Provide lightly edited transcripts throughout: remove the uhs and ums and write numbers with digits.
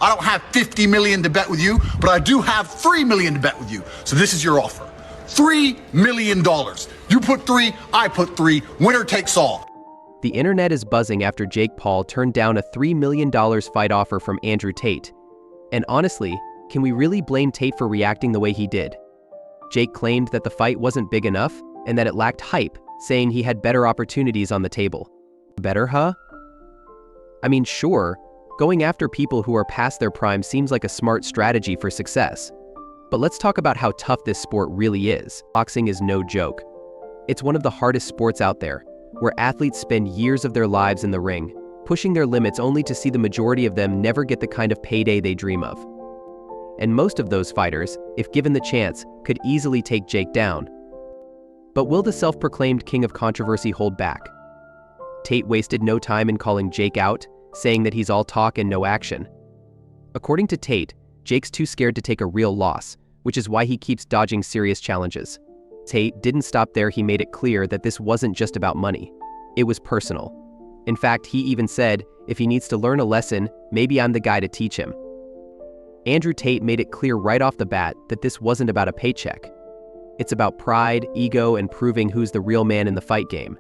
I don't have 50 million to bet with you, but I do have 3 million to bet with you. So this is your offer. $3 million. You put 3, I put 3, winner takes all. The internet is buzzing after Jake Paul turned down a $3 million fight offer from Andrew Tate. And honestly, can we really blame Tate for reacting the way he did? Jake claimed that the fight wasn't big enough and that it lacked hype, saying he had better opportunities on the table. Better, huh? I mean, sure, going after people who are past their prime seems like a smart strategy for success. But let's talk about how tough this sport really is. Boxing is no joke. It's one of the hardest sports out there, where athletes spend years of their lives in the ring, pushing their limits only to see the majority of them never get the kind of payday they dream of. And most of those fighters, if given the chance, could easily take Jake down. But will the self-proclaimed king of controversy hold back? Tate wasted no time in calling Jake out, saying that he's all talk and no action. According to Tate, Jake's too scared to take a real loss, which is why he keeps dodging serious challenges. Tate didn't stop there. He made it clear that this wasn't just about money. It was personal. In fact, he even said, if he needs to learn a lesson, maybe I'm the guy to teach him. Andrew Tate made it clear right off the bat that this wasn't about a paycheck. It's about pride, ego, and proving who's the real man in the fight game.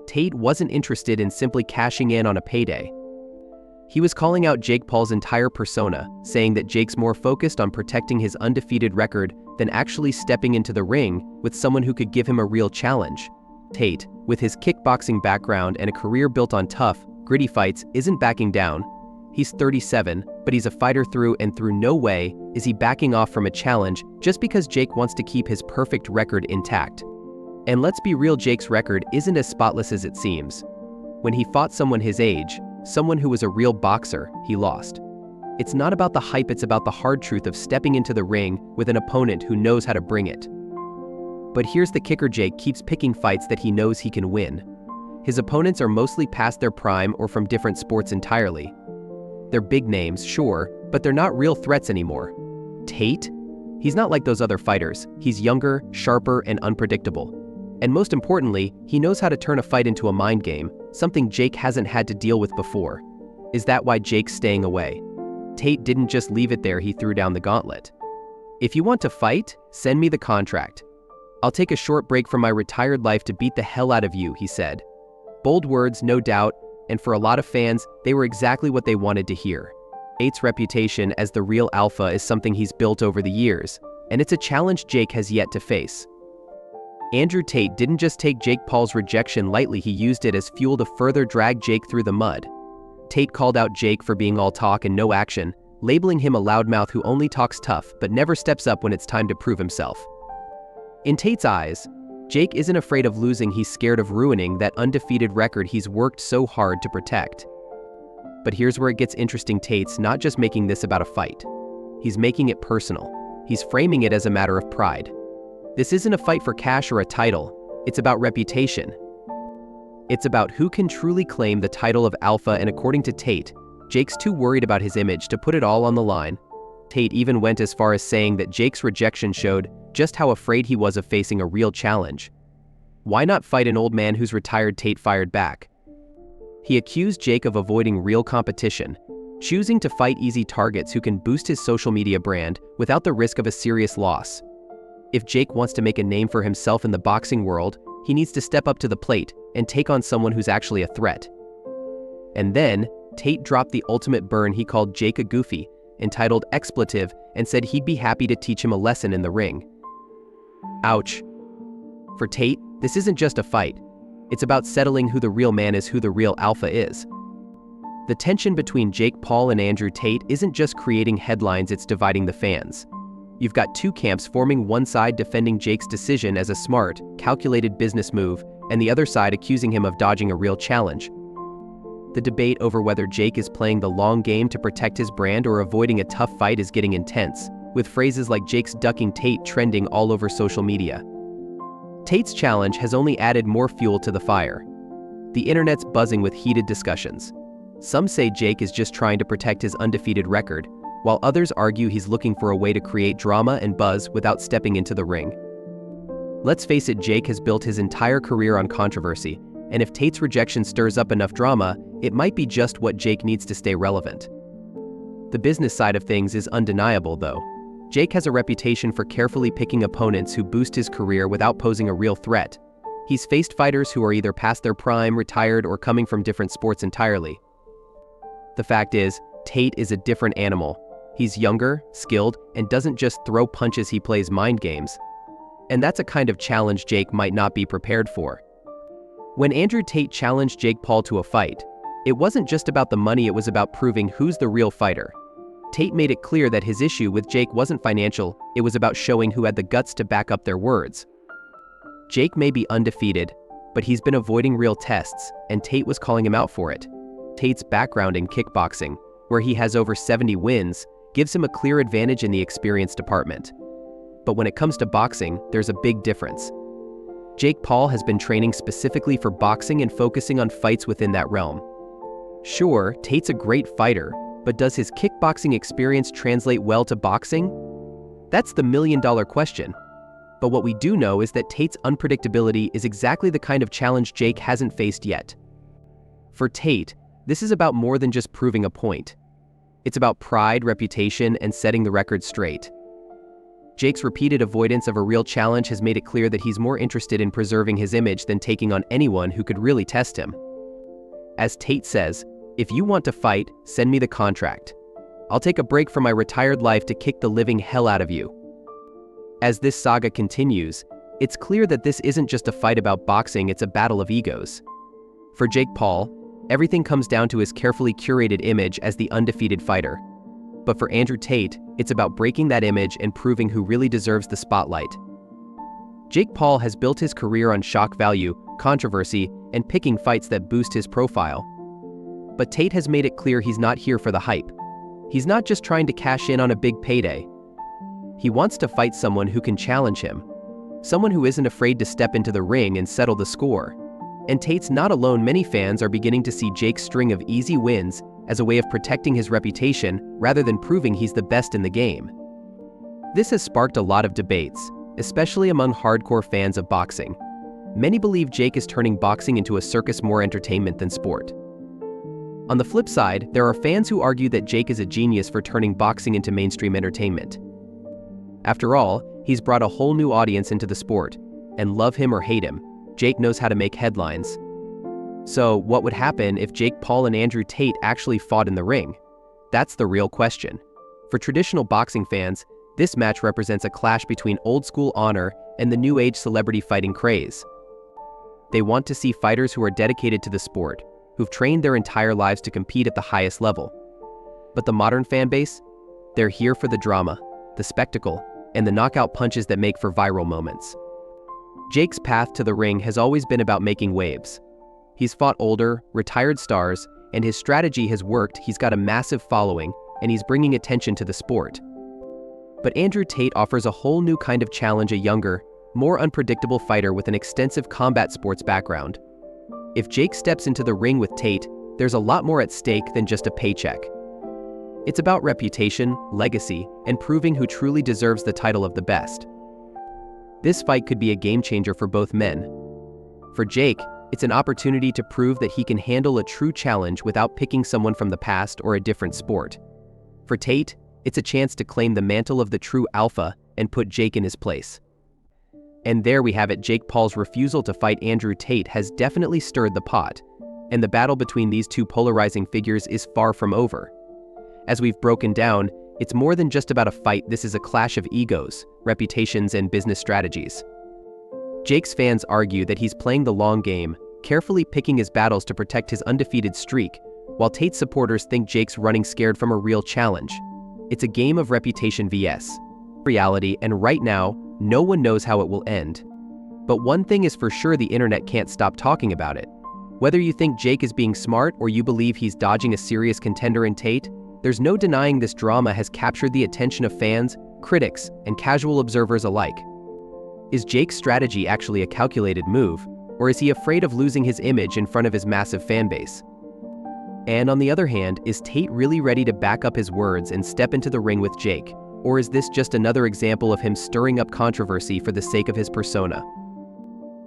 Tate wasn't interested in simply cashing in on a payday. He was calling out Jake Paul's entire persona, saying that Jake's more focused on protecting his undefeated record than actually stepping into the ring with someone who could give him a real challenge. Tate, with his kickboxing background and a career built on tough, gritty fights, isn't backing down. He's 37, but he's a fighter through and through. No way is he backing off from a challenge just because Jake wants to keep his perfect record intact. And let's be real, Jake's record isn't as spotless as it seems. When he fought someone his age, someone who was a real boxer, he lost. It's not about the hype, it's about the hard truth of stepping into the ring with an opponent who knows how to bring it. But here's the kicker: Jake keeps picking fights that he knows he can win. His opponents are mostly past their prime or from different sports entirely. They're big names, sure, but they're not real threats anymore. Tate? He's not like those other fighters. He's younger, sharper, and unpredictable. And most importantly, he knows how to turn a fight into a mind game, something Jake hasn't had to deal with before. Is that why Jake's staying away? Tate didn't just leave it there, he threw down the gauntlet. If you want to fight, send me the contract. I'll take a short break from my retired life to beat the hell out of you, he said. Bold words, no doubt, and for a lot of fans, they were exactly what they wanted to hear. Tate's reputation as the real alpha is something he's built over the years, and it's a challenge Jake has yet to face. Andrew Tate didn't just take Jake Paul's rejection lightly, he used it as fuel to further drag Jake through the mud. Tate called out Jake for being all talk and no action, labeling him a loudmouth who only talks tough but never steps up when it's time to prove himself. In Tate's eyes, Jake isn't afraid of losing, he's scared of ruining that undefeated record he's worked so hard to protect. But here's where it gets interesting: Tate's not just making this about a fight. He's making it personal. He's framing it as a matter of pride. This isn't a fight for cash or a title, it's about reputation. It's about who can truly claim the title of alpha, and according to Tate, Jake's too worried about his image to put it all on the line. Tate even went as far as saying that Jake's rejection showed just how afraid he was of facing a real challenge. Why not fight an old man who's retired? Tate fired back. He accused Jake of avoiding real competition, choosing to fight easy targets who can boost his social media brand without the risk of a serious loss. If Jake wants to make a name for himself in the boxing world, he needs to step up to the plate and take on someone who's actually a threat. And then, Tate dropped the ultimate burn. He called Jake a goofy, entitled expletive, and said he'd be happy to teach him a lesson in the ring. Ouch. For Tate, this isn't just a fight. It's about settling who the real man is, who the real alpha is. The tension between Jake Paul and Andrew Tate isn't just creating headlines, it's dividing the fans. You've got two camps forming: one side defending Jake's decision as a smart, calculated business move, and the other side accusing him of dodging a real challenge. The debate over whether Jake is playing the long game to protect his brand or avoiding a tough fight is getting intense, with phrases like "Jake's ducking Tate" trending all over social media. Tate's challenge has only added more fuel to the fire. The internet's buzzing with heated discussions. Some say Jake is just trying to protect his undefeated record, while others argue he's looking for a way to create drama and buzz without stepping into the ring. Let's face it, Jake has built his entire career on controversy, and if Tate's rejection stirs up enough drama, it might be just what Jake needs to stay relevant. The business side of things is undeniable, though. Jake has a reputation for carefully picking opponents who boost his career without posing a real threat. He's faced fighters who are either past their prime, retired, or coming from different sports entirely. The fact is, Tate is a different animal. He's younger, skilled, and doesn't just throw punches, he plays mind games. And that's a kind of challenge Jake might not be prepared for. When Andrew Tate challenged Jake Paul to a fight, it wasn't just about the money, it was about proving who's the real fighter. Tate made it clear that his issue with Jake wasn't financial, it was about showing who had the guts to back up their words. Jake may be undefeated, but he's been avoiding real tests, and Tate was calling him out for it. Tate's background in kickboxing, where he has over 70 wins, gives him a clear advantage in the experience department. But when it comes to boxing, there's a big difference. Jake Paul has been training specifically for boxing and focusing on fights within that realm. Sure, Tate's a great fighter, but does his kickboxing experience translate well to boxing? That's the million-dollar question. But what we do know is that Tate's unpredictability is exactly the kind of challenge Jake hasn't faced yet. For Tate, this is about more than just proving a point. It's about pride, reputation, and setting the record straight. Jake's repeated avoidance of a real challenge has made it clear that he's more interested in preserving his image than taking on anyone who could really test him. As Tate says, "If you want to fight, send me the contract. I'll take a break from my retired life to kick the living hell out of you." As this saga continues, it's clear that this isn't just a fight about boxing, it's a battle of egos. For Jake Paul, everything comes down to his carefully curated image as the undefeated fighter. But for Andrew Tate, it's about breaking that image and proving who really deserves the spotlight. Jake Paul has built his career on shock value, controversy, and picking fights that boost his profile. But Tate has made it clear he's not here for the hype. He's not just trying to cash in on a big payday. He wants to fight someone who can challenge him, someone who isn't afraid to step into the ring and settle the score. And Tate's not alone. Many fans are beginning to see Jake's string of easy wins as a way of protecting his reputation rather than proving he's the best in the game. This has sparked a lot of debates, especially among hardcore fans of boxing. Many believe Jake is turning boxing into a circus, more entertainment than sport. On the flip side, there are fans who argue that Jake is a genius for turning boxing into mainstream entertainment. After all, he's brought a whole new audience into the sport, and love him or hate him, Jake knows how to make headlines. So, what would happen if Jake Paul and Andrew Tate actually fought in the ring? That's the real question. For traditional boxing fans, this match represents a clash between old-school honor and the new-age celebrity fighting craze. They want to see fighters who are dedicated to the sport, who've trained their entire lives to compete at the highest level. But the modern fan base? They're here for the drama, the spectacle, and the knockout punches that make for viral moments. Jake's path to the ring has always been about making waves. He's fought older, retired stars, and his strategy has worked. He's got a massive following, and he's bringing attention to the sport. But Andrew Tate offers a whole new kind of challenge, a younger, more unpredictable fighter with an extensive combat sports background. If Jake steps into the ring with Tate, there's a lot more at stake than just a paycheck. It's about reputation, legacy, and proving who truly deserves the title of the best. This fight could be a game changer for both men. For Jake, it's an opportunity to prove that he can handle a true challenge without picking someone from the past or a different sport. For Tate, it's a chance to claim the mantle of the true alpha and put Jake in his place. And there we have it. Jake Paul's refusal to fight Andrew Tate has definitely stirred the pot, and the battle between these two polarizing figures is far from over. As we've broken down, it's more than just about a fight. This is a clash of egos, reputations, and business strategies. Jake's fans argue that he's playing the long game, carefully picking his battles to protect his undefeated streak, while Tate's supporters think Jake's running scared from a real challenge. It's a game of reputation vs. reality, and right now, no one knows how it will end. But one thing is for sure, the internet can't stop talking about it. Whether you think Jake is being smart or you believe he's dodging a serious contender in Tate, there's no denying this drama has captured the attention of fans, critics, and casual observers alike. Is Jake's strategy actually a calculated move, or is he afraid of losing his image in front of his massive fanbase? And on the other hand, is Tate really ready to back up his words and step into the ring with Jake, or is this just another example of him stirring up controversy for the sake of his persona?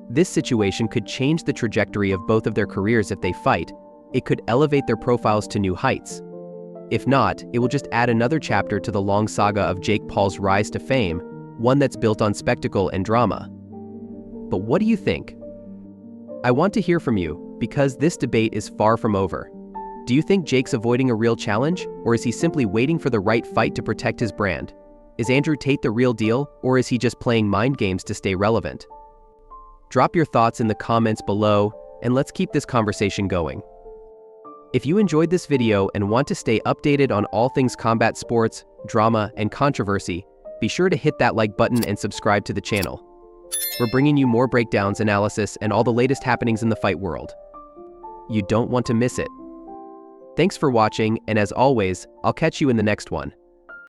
This situation could change the trajectory of both of their careers if they fight. It could elevate their profiles to new heights. If not, it will just add another chapter to the long saga of Jake Paul's rise to fame, one that's built on spectacle and drama. But what do you think? I want to hear from you, because this debate is far from over. Do you think Jake's avoiding a real challenge, or is he simply waiting for the right fight to protect his brand? Is Andrew Tate the real deal, or is he just playing mind games to stay relevant? Drop your thoughts in the comments below, and let's keep this conversation going. If you enjoyed this video and want to stay updated on all things combat sports, drama, and controversy, be sure to hit that like button and subscribe to the channel. We're bringing you more breakdowns, analysis, and all the latest happenings in the fight world. You don't want to miss it. Thanks for watching, and as always, I'll catch you in the next one.